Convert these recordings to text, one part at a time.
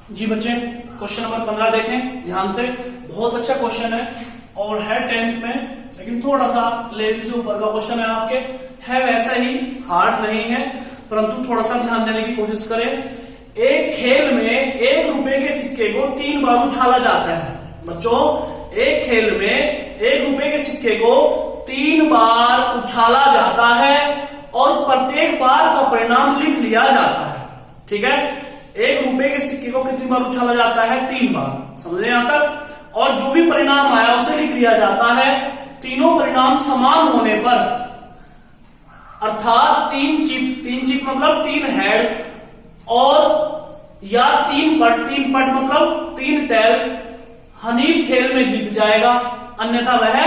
जी बच्चे, question number 15 देखें ध्यान से। बहुत अच्छा क्वेश्चन है और है 10th में, लेकिन थोड़ा सा लेवल से ऊपर का क्वेश्चन है आपके। है वैसा ही हार्ड नहीं है, परंतु थोड़ा सा ध्यान देने की कोशिश करें। एक खेल में 1 रुपए के सिक्के को 3 बार उछाला जाता है। बच्चों, एक खेल में 1 रुपए के सिक्के को 3 बार उछाला जाता है और प्रत्येक बार का परिणाम लिख लिया जाता है। ठीक है, 1 रुपए के सिक्के को कितनी बार उछाला जाता है? 3 बार। समझे यहां तक? और जो भी परिणाम आया उसे लिख लिया जाता है। तीनों परिणाम समान होने पर, अर्थात 3 चिप मतलब 3 हेड और या 3 पट मतलब 3 टैल हनीफ खेल में जीत जाएगा, अन्यथा वह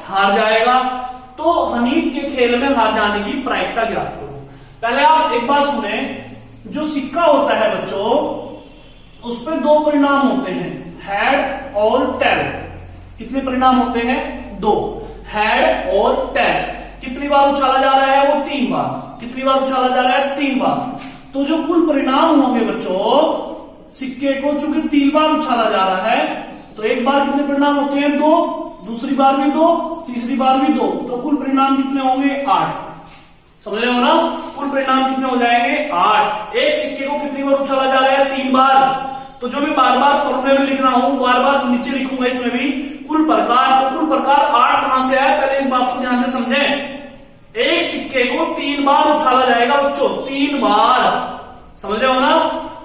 हार जाएगा। तो हनीफ के खेल में हार जाने की प्रायिकता ज्ञात करो। पहले आप एक बात सुने, जो सिक्का होता है बच्चों, उस पर 2 परिणाम होते हैं, हेड और टेल। कितने परिणाम होते हैं? 2, हेड और टेल। कितनी बार उछाला जा रहा है? वो 3 बार। कितनी बार उछाला जा रहा है? 3 बार। तो जो कुल परिणाम होंगे बच्चों, सिक्के को चूंकि 3 बार उछाला जा रहा है, तो एक बार कितने परिणाम होते हैं? 2, दूसरी बार भी 2, तीसरी बार भी 2। तो कुल परिणाम कितने होंगे? 8। समझ रहे हो ना? कुल परिणाम कितने हो जाएंगे? 8। एक सिक्के को कितनी बार उछाला जा रहा है? 3 बार। तो जो मैं बार बार फॉर्मूले में लिख रहा हूं, बार बार नीचे लिखूंगा इसमें भी कुल प्रकार। तो कुल प्रकार 8 कहां से आया? पहले इस बात को ध्यान से समझें। एक सिक्के को 3 बार उछाला जाएगा बच्चों, 3 बार। समझ रहे हो ना?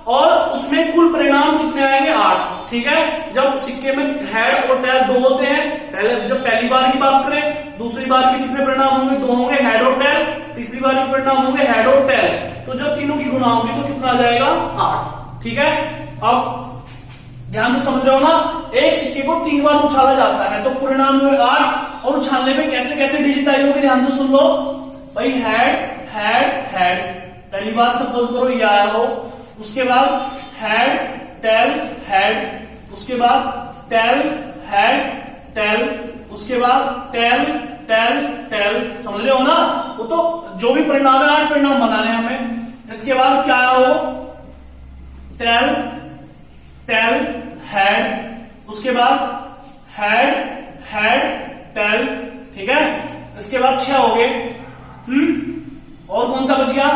और उसमें कुल परिणाम कितने आएंगे? 8। ठीक है, जब सिक्के में हेड और टेल 2 होते हैं, जब पहली बार की बात करें, दूसरी बार में कितने परिणाम होंगे? 2 होंगे, हेड और टेल। तीसरी बार में परिणाम होंगे हेड और टेल। तो जब तीनों की गुणा होगी तो कितना आ जाएगा? 8। ठीक है, अब ध्यान से समझ रहे हो ना? एक सिक्के को 3 बार उछाला जाता है तो परिणाम हुए 8। और उछालने में कैसे कैसे डिजिट आई होगी ध्यान से सुन लो भाई। हेड हेड हेड, पहली बार सपोज करो ये आया हो, उसके बाद हेड टेल हेड, उसके बाद टेल हेड टेल, उसके बाद टेल टेल टेल। समझ रहे हो ना? वो तो जो भी परिणाम है 8 परिणाम बनाने हैं हमें। इसके बाद क्या आया हो? टेल टेल हेड, उसके बाद हेड हेड टेल। ठीक है, इसके बाद 6 हो गए। और कौन सा बच गया?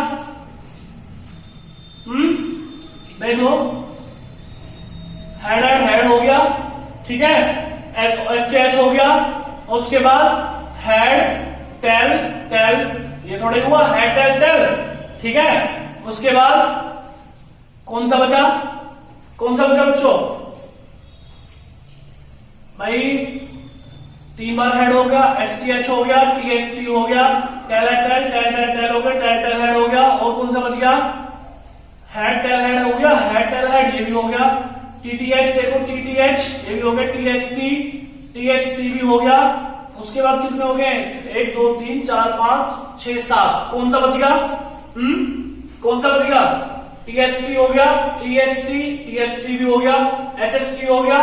देख लो, हेड हेड हेड हो गया। ठीक है, एच हो गया। और उसके बाद हेड टेल टेल, ये थोड़े हुआ हेड टेल टेल। ठीक है, उसके बाद कौन सा बचा? कौन सा बचा बच्चों? भाई 3 बार हेड हो गया, STH हो गया, THT हो गया, tail tail tail tail tail हो गया, टेल टेल हेड हो गया। और कौन सा बच गया? हेड टेल हेड हो गया, हेड टेल हेड ये भी हो गया। TTH देखो, TTH ये भी हो गया, THT THT भी हो गया। उसके बाद कितने हो गए? 1 2 3 4 5 6 7। कौन सा बच गया? कौन सा बच गया? THT हो गया, THT भी हो गया, HHT हो गया,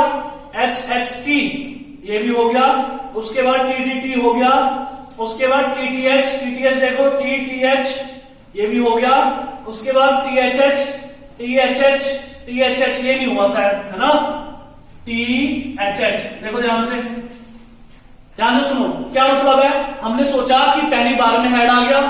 HHT ये भी हो गया। उसके बाद TTT हो गया, उसके बाद TTH देखो, TTH ये भी हो गया। उसके बाद THH ये नहीं हुआ शायद, है ना? THH देखो ध्यान से सुनो, क्या मतलब है? हमने सोचा कि पहली बार में हेड आ गया,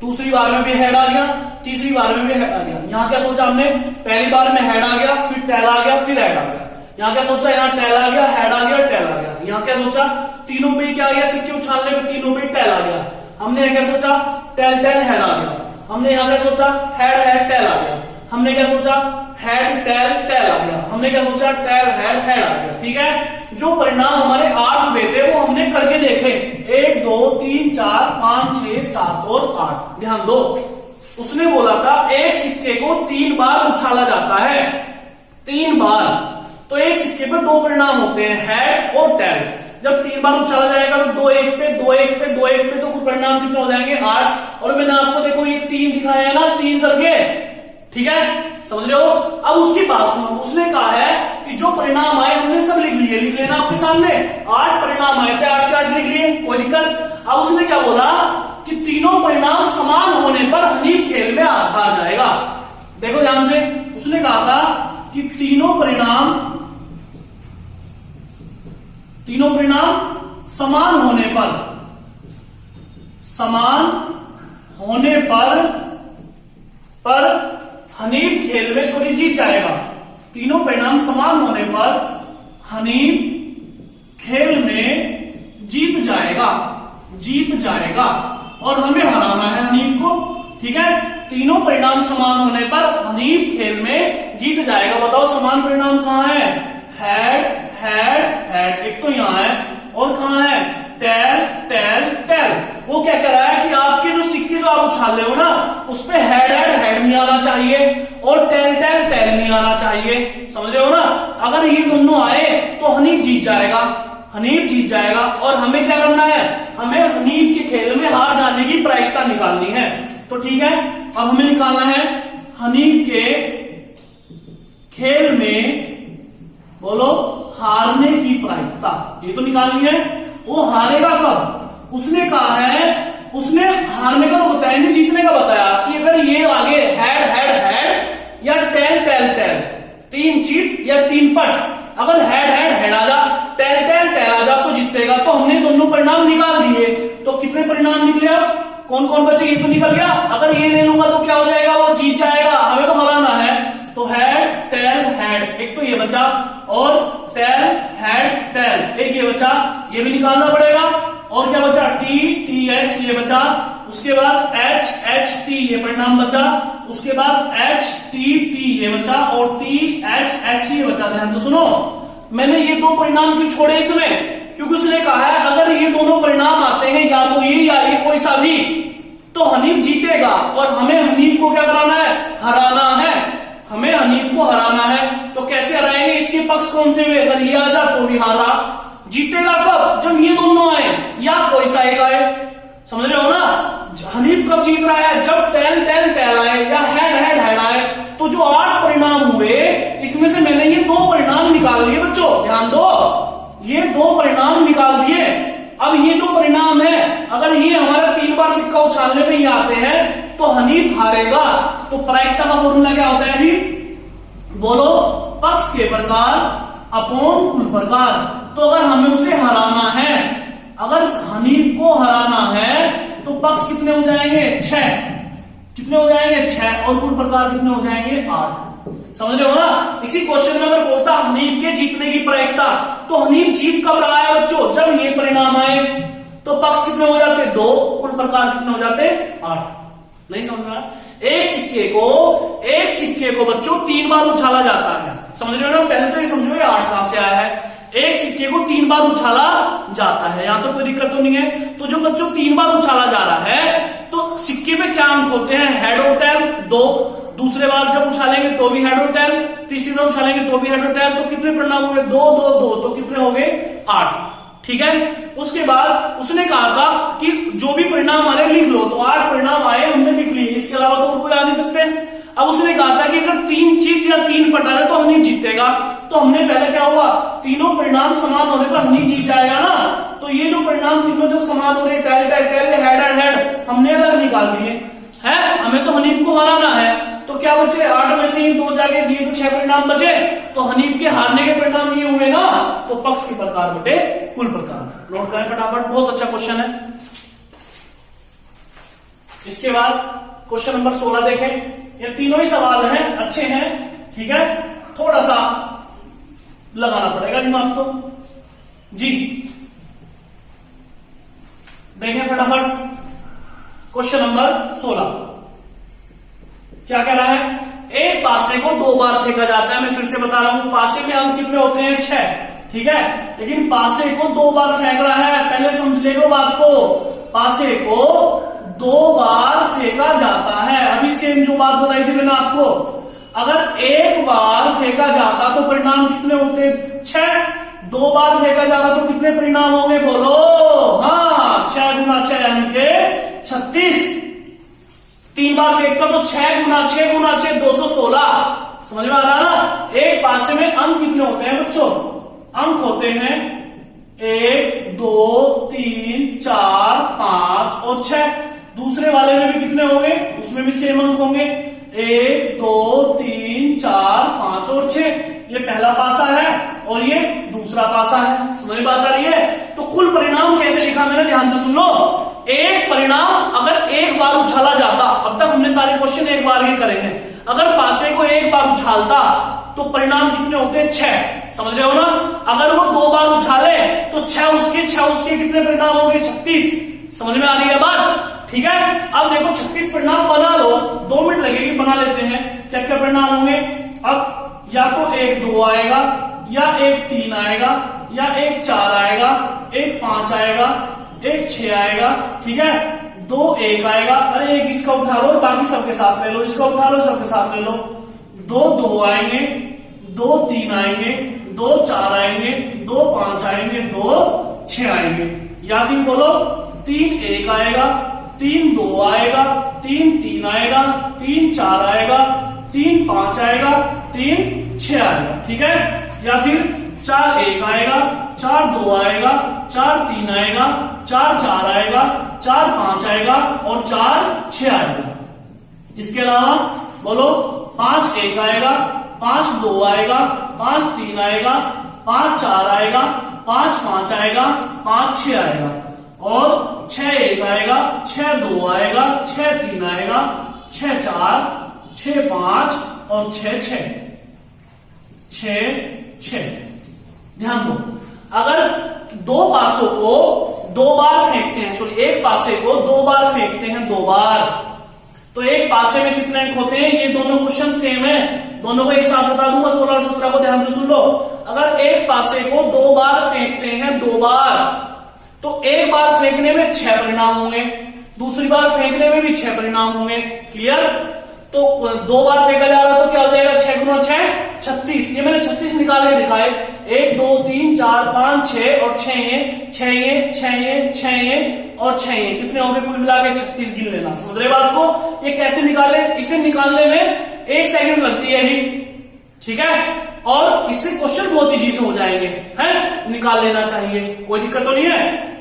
दूसरी बार में भी हेड आ गया, तीसरी बार में भी हेड आ गया। यहां क्या सोचा हमने? पहली बार में हेड आ गया, फिर टेल आ गया, फिर हेड आ गया। यहां क्या सोचा? यहां टेल आ गया, हेड आ गया, टेल आ गया। यहां क्या सोचा? तीनों पे क्या आ गया? सिक्के उछालने पे तीनों पे टेल आ गया। हमने क्या सोचा? टेल टेल हेड आ गया। हमने यहां क्या सोचा? हेड हेड टेल आ गया। हमने क्या सोचा? हेड टेल टेल आ गया। हमने क्या सोचा? टेल हेड हेड आ गया। ठीक है, जो परिणाम हमारे 8 हुए थे वो हमने करके देखे। 1 2 3 4 5 6 7 और 8। ध्यान दो, उसने बोला था एक सिक्के को 3 बार उछाला जाता है, 3 बार। तो एक सिक्के पे 2 परिणाम होते हैं, हेड और टेल। जब 3 बार उछाला जाएगा तो 2 1 पे 2 1 पे 2 1 पे, तो कुल परिणाम कितने हो जाएंगे? 8। और मैंने आपको देखो ये 3 दिखाया है ना, 3 करके। ठीक है, समझ रहे हो? अब उसकी बात सुनो, उसने कहा है कि जो परिणाम आए हमने सब लिख लिए। लिख लेना आपके सामने, 8 परिणाम आए थे, 8 के 8 लिख लिए, कोई दिक्कत? अब उसने क्या बोला कि तीनों परिणाम समान होने पर हनीफ खेल में हार जाएगा। देखो ध्यान से, उसने कहा था कि तीनों परिणाम समान होने पर हनीफ खेल में जीत जाएगा। तीनों परिणाम समान होने पर हनीफ खेल में जीत जाएगा और हमें हराना है हनीफ को। ठीक है, तीनों परिणाम समान होने पर हनीफ खेल में जीत जाएगा। बताओ समान परिणाम कहाँ है? हेड हेड हेड, एक तो यहाँ है, और कहाँ है? Tail tail tail. वो क्या कह रहा है कि आपके जो सिक्के जो आप उछाल रहे हो ना, उसपे हेड हेड हेड नहीं आना चाहिए और टेल टेल टेल नहीं आना चाहिए। समझ रहे हो ना? अगर ये दोनों आए तो हनीफ जीत जाएगा। और हमें क्या करना है? हमें हनीफ के खेल में हार जाने की प्रायिकता निकालनी है। तो ठीक है, अब हमें निकालना है हनीफ के खेल में, बोलो, हारने की प्रायिकता। ये तो निकालनी है। वो हारेगा कब? उसने कहा है, उसने हारने का तो बताया नहीं, जीतने का बताया कि अगर ये आगे हेड हेड हेड या टेल टेल टेल, 3 चीट या 3 पट, अगर हेड हेड हेड आ जा, टेल टेल टेल आ जा तो जीतेगा। तो हमने दोनों परिणाम निकाल दिए। तो कितने परिणाम निकले? अब कौन कौन बचे? ये तो निकल गया। अगर ये ले लूंगा तो क्या हो जाएगा? वो जीत जाएगा। हमें तो हराना है। तो हेड टेल हेड, एक तो ये बचा, और टेल हेड टेल, एक ये बचा, ये भी निकालना पड़ेगा। और क्या बचा? टी टी एच, ये बचा। उसके बाद एच एच टी, ये परिणाम बचा। उसके बाद एच टी टी, ये बचा, और टी एच एच, ये बचा। ध्यान तो सुनो, मैंने ये 2 परिणाम क्यों छोड़े इसमें? क्योंकि उसने कहा है अगर ये दोनों परिणाम आते हैं, या तो ये या ये कोई सा भी, तो हनीफ जीतेगा। और हमें हनीफ को क्या कराना है? हराना है। हमें हनीफ को हराना है। तो कैसे हराएंगे? इसके पक्ष कौन से हुए? अगर ये आ जा तो भी हारा। जीतेगा कब? जब ये दोनों आए या कोई सा एक आए। समझ रहे हो ना? हनीफ कब जीत रहा है? जब टेल टेल टेल आए या हेड हेड हेड आए। तो जो 8 परिणाम हुए, इसमें से मैंने ये 2 परिणाम निकाल लिए। बच्चों ध्यान दो, ये 2 परिणाम निकाल दिए। अब ये जो परिणाम है, अगर ये हमारा 3 बार सिक्का उछालने पे ही आते हैं तो हनीफ हारेगा। तो प्रायिकता का फॉर्मूला क्या होता है जी? बोलो, पक्ष के प्रकार अपॉन कुल प्रकार। तो अगर हमें उसे हराना है, अगर हनीफ को हराना है, तो पक्ष कितने हो जाएंगे? 6। कितने हो जाएंगे? 6। और कुल प्रकार कितने हो जाएंगे? 8। समझ रहे हो ना? इसी क्वेश्चन में अगर बोलता हनीफ के जीतने की प्रायिकता, तो हनीफ जीत कब रहा है बच्चों? जब ये परिणाम आए। तो पक्ष कितने हो जाते? 2। कुल प्रकार कितने हो जाते? 8। नहीं समझ में? एक सिक्के को बच्चों 3 बार उछाला जाता है। समझ रहे हो ना? पहले तो ये समझो ये 8 कहां से आया है। एक सिक्के को 3 बार उछाला जाता है। यहां तो कोई दिक्कत तो नहीं है। तो जब बच्चों 3 बार उछाला जा रहा है, तो सिक्के में क्या अंक होते हैं? हेड और टेल 2। दूसरे बार जब उछालेंगे तो भी हेड और टेल, तीसरी बार उछालेंगे तो भी हेड और टेल। तो कितने परिणाम हुए? 2 2 2, तो कितने हो गए? 8। ठीक है। उसके बाद उसने कहा था कि जो भी परिणाम आ रहे लिख लो। तो 8 परिणाम आए, हमने लिख लिए। इसके अलावा तो और कोई आ नहीं सकते। अब उसने कहा था कि अगर 3 चीट या 3 पट आ जाए तो हनीफ जीतेगा। तो हमने पहले क्या हुआ? तीनों परिणाम समान होने पर हनीफ जीत जाएगा ना। तो ये जो परिणाम तीनों जब समान हो रहे, tail tail tail, head and head, हमने अलग निकाल दिए हैं। हमें तो हनीफ को हराना है। तो क्या बचे? 8 में से ही 2 जाके दिए तो 6 परिणाम बचे। तो हनीफ के हारने के परिणाम ये हुए ना। तो पक्ष के प्रकार बटे कुल प्रकार। नोट करें फटाफट, बहुत अच्छा क्वेश्चन है। इसके बाद क्वेश्चन नंबर 16 देखें। ये तीनों ही सवाल हैं, अच्छे हैं। ठीक है, थोड़ा सा लगाना पड़ेगा दिमाग को जी। देखें फटाफट क्वेश्चन नंबर 16 क्या कह रहा है? एक पासे को 2 बार फेंका जाता है। मैं फिर से बता रहा हूं, पासे में अंक कितने होते हैं? 6। ठीक है, लेकिन पासे को 2 बार फेंक रहा है। पहले समझ लेगा बात को। पासे को 2 बार फेंका जाता है। अभी सेम जो बात बताई थी मैंने आपको, अगर 1 बार फेंका जाता तो परिणाम कितने होते? 6। 2 बार फेंका जाता तो कितने परिणाम होंगे? बोलो। हाँ, 6 गुना 6 यानी के 36। 3 बार फेंकता तो 6 गुना 6 गुना 6 216। समझ में आ रहा ना? एक पासे में अंक कितने होते हैं बच्चों? अंक होते हैं 1 2 3 4 5 और 6। दूसरे वाले में भी कितने होंगे? उसमें भी सेम अंक होंगे, 1 2 3 4 5 और 6। ये पहला पासा है और ये दूसरा पासा है। समझ में बात आ रही है? तो कुल परिणाम कैसे लिखा मैंने, ध्यान से सुन लो। एक परिणाम अगर एक बार उछाला जाता, अब तक हमने सारे क्वेश्चन एक बार ही करे हैं, अगर पासे को एक बार उछालता तो परिणाम कितने होते हैं? 6। समझ रहे हो ना? अगर वो 2 बार उछाले तो 6 उसके कितने परिणाम हो गए? 36। समझ में आ रही है बात? ठीक है, अब देखो 36 परिणाम बना लो, 2 मिनट लगेगी, बना लेते हैं। क्या क्या परिणाम होंगे? अब या तो 1 2 आएगा, या 1 3 आएगा, या 1 4 आएगा, 1 5 आएगा, 1 6 आएगा, ठीक है, 2 1 आएगा। अरे एक इसका उठा लो, बाकी सबके साथ ले लो, इसका उठा लो, सबके साथ ले लो। 2 2 आएंगे, 2 3 आएंगे, 2 4 आएंगे, 2 5 आएंगे, 2 6 आएंगे। या फिर बोलो 3 1 आएगा, 3 2 आएगा, 3 3 आएगा, 3 4 आएगा, 3 5 आएगा, 3 6 आएगा, ठीक है। या फिर 4 1 आएगा, 4 2 आएगा, 4 3 आएगा, 4 4 आएगा, 4 5 आएगा और 4 6 आएगा। इसके अलावा बोलो 5 1 आएगा, 5 2 आएगा, 5 3 आएगा, 5 4 आएगा, 5 5 आएगा, 5 6 आएगा और 6 1 आएगा, 6 2 आएगा, 6 3 आएगा, 6 4, 6 5 और 6 6। ध्यान दो, अगर 2 पासों को 2 बार फेंकते हैं, सॉरी एक पासे को 2 बार फेंकते हैं, 2 बार, तो एक पासे में कितने अंक होते हैं? ये दोनों क्वेश्चन सेम है, दोनों को एक साथ बता दूंगा। 16 और 17 को ध्यान से सुन लो। अगर एक पासे को 2 बार फेंकते हैं, 2 बार, तो एक बार फेंकने में 6 परिणाम होंगे, दूसरी बार फेंकने में भी 6 परिणाम होंगे। क्लियर? तो 2 बार फेंका जा रहा है तो क्या हो जाएगा? 6 गुना 6 36। ये मैंने 36 निकाल के दिखाए। 1 2 3 4 5 6 और 6 ये 6 ये 6 ये 6 ये और 6 ये, कितने होंगे कुल मिला के? 36 गिन लेना। समझ रहे बात को? ये कैसे निकाले? इसे निकालने में 1 सेकंड लगती है जी, ठीक है, और इससे क्वेश्चन बहुत इजी से हो जाएंगे, हैं? निकाल लेना चाहिए, कोई दिक्कत तो नहीं है।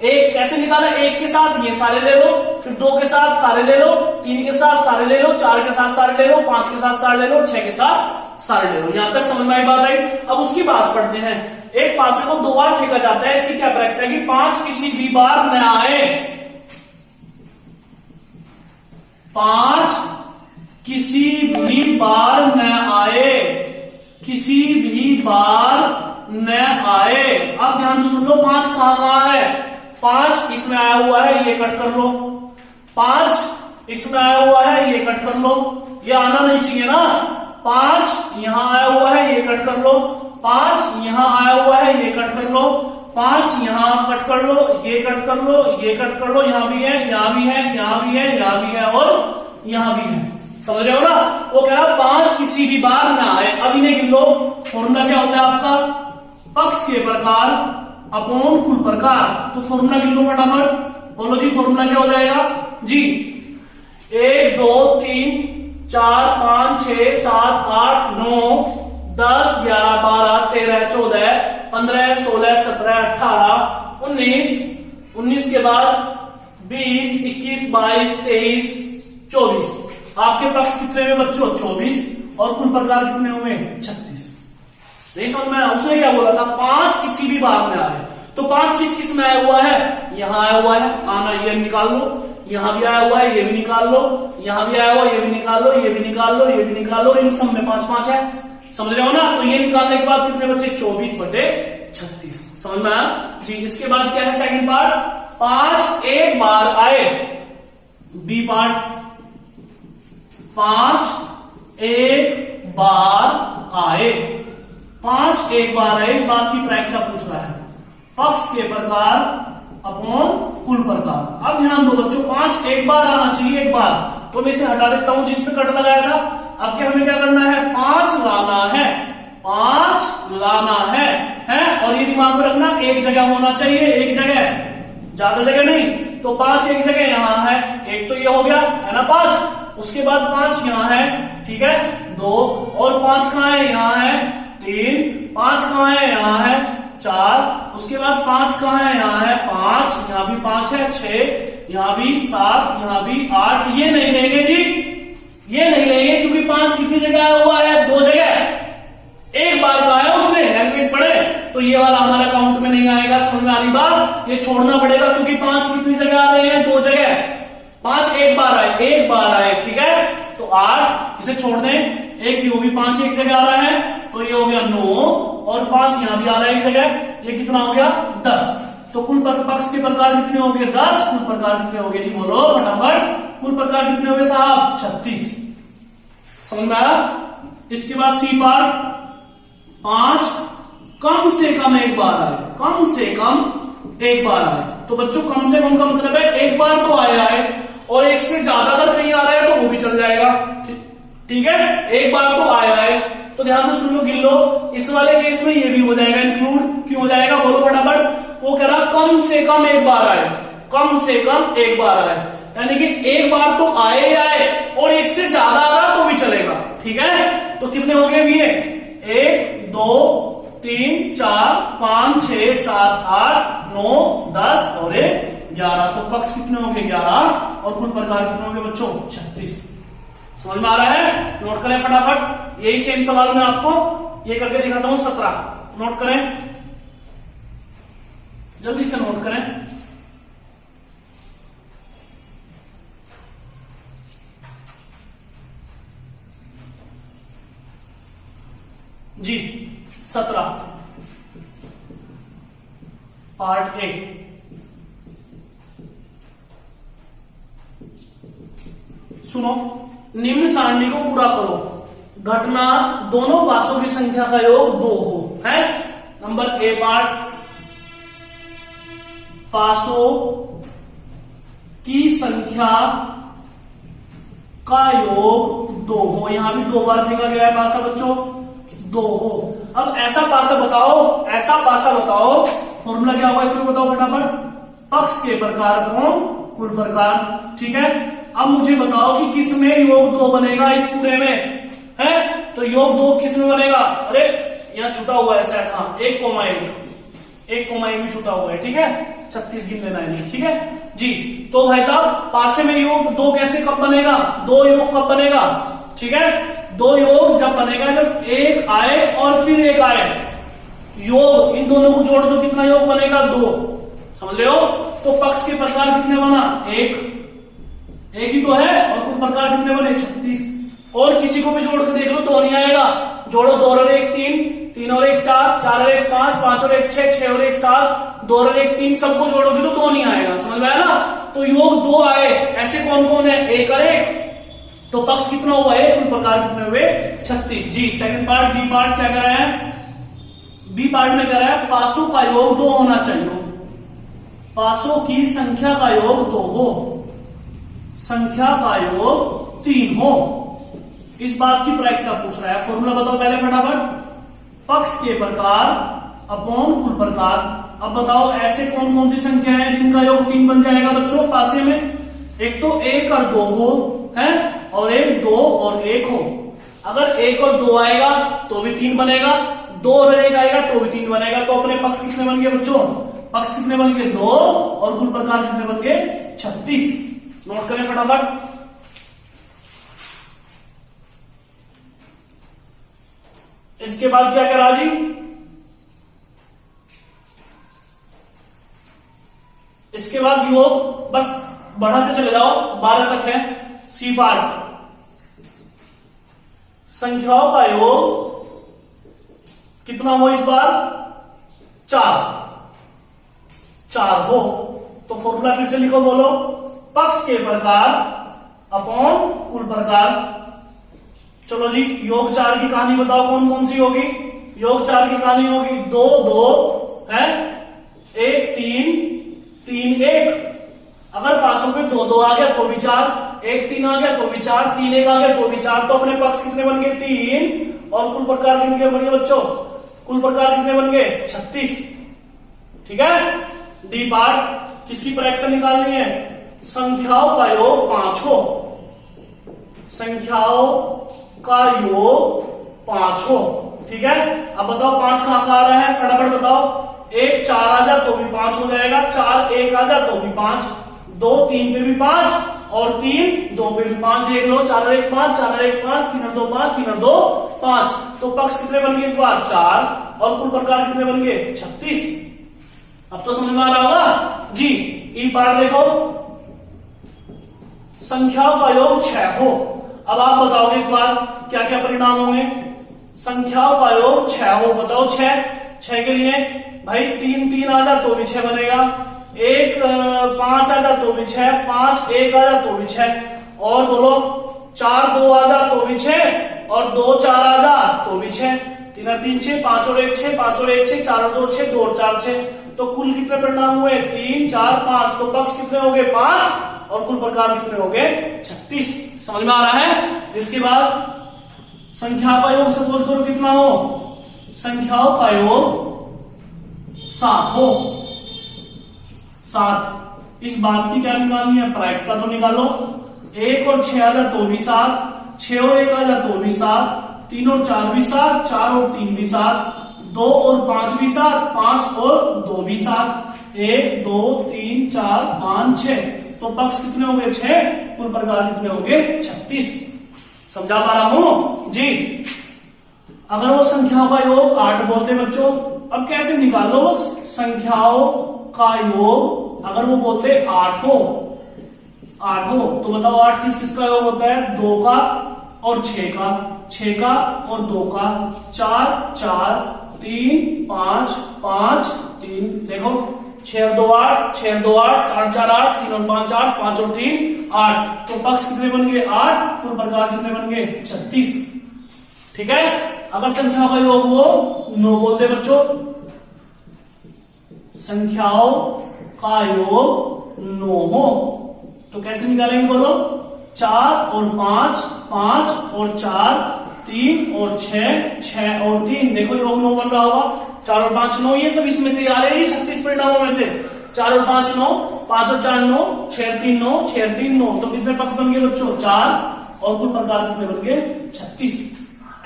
एक कैसे निकाला? 1 के साथ ये सारे ले लो, फिर 2 के साथ सारे ले लो, 3 के साथ सारे ले लो, 4 के साथ सारे ले लो, 5 के साथ सारे ले लो, 6 के साथ सारे ले लो। यहां तक समझ में आई बात आई? अब उसकी बात पढ़ते हैं। एक पासे को 2 बार फेंका जाता है, इसकी क्या प्रैक्टिस है कि 5 किसी भी बार न आए, 5 किसी भी बार न आए, किसी भी बार न आए। अब ध्यान से सुन लो, 5 कहां है? 5 इसमें आया हुआ है, ये कट कर लो। 5 इसमें आया हुआ है, ये कट कर लो। ये आना नहीं चाहिए ना। 5 यहां आया हुआ है, ये कट कर लो। 5 यहां आया हुआ है, ये कट कर लो। 5 यहां कट कर लो, ये कट कर लो, ये कट कर लो। यहां भी है, यहां भी है, यहां भी है, यहां भी है और यहां भी है। समझ रहे हो ना? वो कह रहा 5 किसी भी बार ना आए। अब इन्हें गिन लो। फॉर्मूला क्या होता है आपका? पक्ष के प्रकार अपॉन कुल प्रकार। तो फॉर्मूला गिन लो फटाफट। बोलो जी, फॉर्मूला क्या हो जाएगा जी? 1 2 3 4 5 6 7 8 9 10 11 12 13 14 15 16 17 18 19 19 के बाद 20 21 22 23 24। आपके पक्ष कितने हुए बच्चों? 24 और कुल प्रकार कितने हुए? 36। नहीं समझ में आया? उसने क्या बोला था? 5 किसी भी बार में आए। तो 5 किस किस में आया हुआ है? यहां आया हुआ है, आना ये निकाल लो। यहां भी आया हुआ है, ये भी निकाल लो। यहां भी आया हुआ है, ये भी निकाल लो, ये भी निकाल लो, ये भी निकाल लो। इन सब में 5 5 है। समझ रहे हो ना? तो ये निकालने के बाद कितने बचे? 24/36। समझ में आया जी? इसके बाद क्या है सेकंड पार्ट? 5 एक बार आए, बी पार्ट। 5 एक बार आए, 5 एक बार आए। इस बात की प्रायिकता पूछ रहा है। पक्ष के प्रकार अपॉन कुल प्रकार। अब ध्यान दो बच्चों, 5 एक बार आना चाहिए, एक बार। तो मैं इसे हटा देता हूं जिसपे कट लगाया था। अब क्या हमें क्या करना है? 5 लाना है, 5 लाना है और ये दिमाग में रखना, एक जगह होना चाहिए, एक जगह, ज्यादा जगह नहीं। तो 5 एक जगह यहां है, एक तो ये हो गया है ना 5। उसके बाद 5 यहां है, ठीक है, 2 और 5 कहां है? यहां है 3। 5 कहां है? यहां है 4। उसके बाद 5 कहां है? यहां है 5। यहां भी 5 है, 6, यहां भी 7, यहां भी 8। ये नहीं लेंगे जी, ये नहीं लेंगे क्योंकि 5 कितनी जगह आया हुआ है? 2 जगह। एक सारी बात ये छोड़ना पड़ेगा, क्योंकि 5 कितनी जगह आ रहे हैं, 2 जगह, 5 एक बार आए, ठीक है। तो 8 इसे छोड़ दें, एक यो भी 5 एक जगह आ रहा है, तो ये हो गया 9, और 5 यहां भी आ रहा है एक जगह, ये कितना हो गया 10। तो कुल पक्ष के प्रकार कितने हो गए 10, कुल प्रकार कितने हो गए जी, बोलो फटाफट, कुल प्रकार कितने हो गए साहब 36। समझ में आया। इसके बाद सी पार्ट, 5 कम से कम एक बार आए, कम से कम एक बार आए। तो बच्चों कम से कम का मतलब है एक बार तो आए, और एक से ज्यादा अगर कहीं आ रहा है तो वो भी चल जाएगा, ठीक है। एक बार तो आए, तो ध्यान से सुन लो, गिन लो। इस वाले केस में ये भी हो जाएगा इंक्लूड, क्यों हो जाएगा बोलो फटाफट। वो कह रहा कम से कम एक बार आए, कम से कम एक बार आए, यानी कि एक बार तो आए, और एक से ज्यादा आ रहा तो भी चलेगा, ठीक है। तो कितने हो गए ये, 1 2 3 4 5 6 7 8 9 10 और 11। तो पक्ष कितने हो गए 11, और कुल प्रकार कितने हो गए बच्चों 36। समझ में आ रहा है, नोट करें फटाफट। यही सेम सवाल में आपको ये करके दिखाता हूं 17, नोट करें, जल्दी से नोट करें। जी 17 पार्ट 1, सुनो, निम्न सारणी को पूरा करो। घटना दोनों पासों की संख्या का योग 2 हो, है। नंबर ए पार्ट, पासों की संख्या का योग 2 हो। यहां भी 2 बार फेंका गया है पासा बच्चों, 2 हो। अब ऐसा पासा बताओ, ऐसा पासा बताओ, फॉर्मूला क्या होगा इसमें बताओ फटाफट। पक्ष के प्रकार कौन, कुल प्रकार, ठीक है। अब मुझे बताओ कि किस में योग 2 बनेगा इस पूरे में, है। तो योग 2 किस में बनेगा, अरे यहां छुटा हुआ है शायद, हाँ 1,1 भी छुटा हुआ है, ठीक है। 36 गिन लेना है, ठीक है जी। तो भाई साहब पासे में योग 2 कैसे कब बनेगा, 2 योग कब बनेगा, ठीक है। 2 योग जब बनेगा जब एक आए और फिर एक आए, योग इन दोनों को जोड़ दो, कितना योग बनेगा 2, समझ रहे हो। तो पक्ष के प्रकार कितने बना, एक ही तो है, और कुल प्रकार कितने बने 36। और किसी को भी जोड़ के देख लो 2 नहीं आएगा, जोड़ो 2 और 1 3, 3 और 1 4, 4 और 1 5, 5 और 1 6, 6 और 1 7, 2 और 1 3, सबको जोड़ोगे तो 2 नहीं आएगा, समझ में आया ना। तो योग 2 आए, ऐसे कौन कौन है, 1 और 1, तो पक्ष कितना हुआ है, कुल प्रकार कितने हुए 36। जी सेकंड पार्ट, बी पार्ट क्या कर रहा है, बी पार्ट में कह रहा है पासों का योग 2 होना चाहिए, पासों की संख्या का योग 2 हो, संख्या का योग 3 हो। इस बात की प्रायिकता पूछ रहा है। फॉर्मूला बताओ पहले फटाफट, पक्ष के प्रकार अपॉन कुल प्रकार। अब बताओ ऐसे कौन कौन सी संख्या है जिनका योग 3 बन जाएगा बच्चों पासे में। एक तो 1 और 2 हो, है, और एक 2 और 1 हो। अगर 1 और 2 आएगा तो भी 3 बनेगा, 2 और 1 आएगा तो भी 3 बनेगा। तो अपने पक्ष कितने बन गए बच्चों, पक्ष कितने बन गए 2, और कुल प्रकार कितने बन गए 36। नोट करें फटाफट। इसके बाद क्या करा जी, इसके बाद योग बस बढ़ाते चले जाओ, 12 तक है। सी पार्ट, संख्याओं का योग कितना हो इस बार 4 हो। तो फॉर्मूला फिर से लिखो, बोलो, पक्ष के प्रकार अपॉन कुल प्रकार। चलो जी योग 4 की कहानी बताओ कौन कौन सी होगी। योग 4 की कहानी होगी 2 2 है, 1 3 3 1। अगर पासों पे 2 2 आ गया तो भी 4, 1 3 आ गया तो भी 4, 3 1 आ गया तो भी 4। तो अपने पक्ष कितने बन गए 3, और कुल प्रकार कितने बन गए बच्चों, कुल प्रकार कितने बन गए 36। ठीक है। डी पार्ट, किसकी प्रायिकता निकालनी है, संख्याओं का योग 5 हो, संख्याओं का योग 5 हो। ठीक है। अब बताओ 5 कहां आ रहा है, फटाफट बताओ। 1 4 आ जा तो भी 5 हो जाएगा, 4 1 आ जा तो भी 5, 2 3 पे भी 5, और 3 2 पे भी 5। देख लो 4 और 1 5, 4 और 1 5, 3 और 2 5, 3 और 2 5। तो पक्ष कितने बन गए इस बार 4, और कुल प्रकार कितने बन गए 36। अब तो समझ में आ रहा होगा जी। ई पार्ट देखो, संख्याओं का योग 6 हो। अब आप बताओगे इस बार क्या क्या परिणाम होंगे। संख्याओं का योग 6 हो, बताओ 6 के लिए भाई 3 3 आ जाए तो भी 6 बनेगा, 1 5 आ जाए तो भी 6, 5 1 आ जाए तो भी 6, और बोलो 4 2 आ जाए तो भी 6, और 2 4 आ जाए तो भी 6, 3 और 3 6, 5 और 1 6, 5 और 1 6, 4 और 2 6, 2 और 4 6। तो कुल कितने परिणाम हुए 3 4 5। तो पक्ष कितने हो गए 5, और कुल प्रकार कितने हो गए 36। समझ में आ रहा है। इसके बाद संख्या का योग सपोज करो कितना हो, संख्याओं का योग 7 हो, 7। इस बात की क्या निकालनी है, प्रायिकता तो निकालो। 1 और 6 आ जाए तो भी 7, 6 और 1 आ जाए तो भी 7, 3 और 4 भी 7, 4 और 3 भी 7, 2 और 5 भी 7, 5 और 2 भी 7, 1 2 3 4 5 6। तो पक्ष कितने हो गए 6, कुल प्रकार कितने हो गए 36। समझा पा रहा हूं जी। अगर वो संख्याओं का योग 8 बोलते बच्चों, अब कैसे निकालो संख्याओं का योग, अगर वो बोलते 8 हो, तो बताओ 8 किस किस का योग होता है, 2 का और 6 का, 6 का और 2 का, 4 4 3 5 5 3। देखो 6 और 2 8, 6 और 2 8, 4 4 8, 3 और 5 8, 5 और 3 8। तो पक्ष कितने बन गए 8, कुल प्रकार कितने बन गए 36। ठीक है। अगर संख्याओं का योग वो 9 बोलते बच्चों, संख्याओं का योग 9 हो, तो कैसे निकालेंगे बोलो, 4 और 5, 5 और 4, 3 और 6, 6 और 3। देखो योग 9 बन रहा होगा, 4 और 5 9, ये सब इसमें से आ रहे हैं 36 परिणामों में से। 4 और 5 9, 5 और 4 9, 6 और 3 9, 6 और 3 9। तो कितने पक्ष बन गए बच्चों 4, और कुल प्रकार कितने बन गए 36।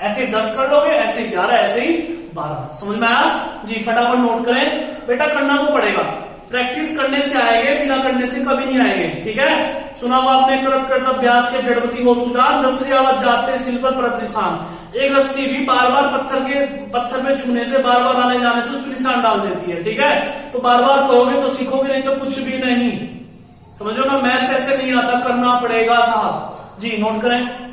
ऐसे 10 कर लोगे, ऐसे 11, ऐसे ही 12। समझ में आया जी। फटाफट नोट करें बेटा, करना तो पड़ेगा, प्रैक्टिस करने से आएंगे, बिना करने से कभी नहीं आएंगे। ठीक है। सुना हुआ आपने, करत करत अभ्यास के जड़वती हो सुजान, रस्सी आवत जाते सिल पर परत निशान। एक रस्सी भी बार बार पत्थर में छूने से, बार बार आने जाने से उस पर निशान डाल देती है। ठीक है। तो बार बार करोगे तो सीखोगे, नहीं तो कुछ भी नहीं। समझो ना, मैथ्स ऐसे नहीं आता, करना पड़ेगा साहब जी। नोट करें।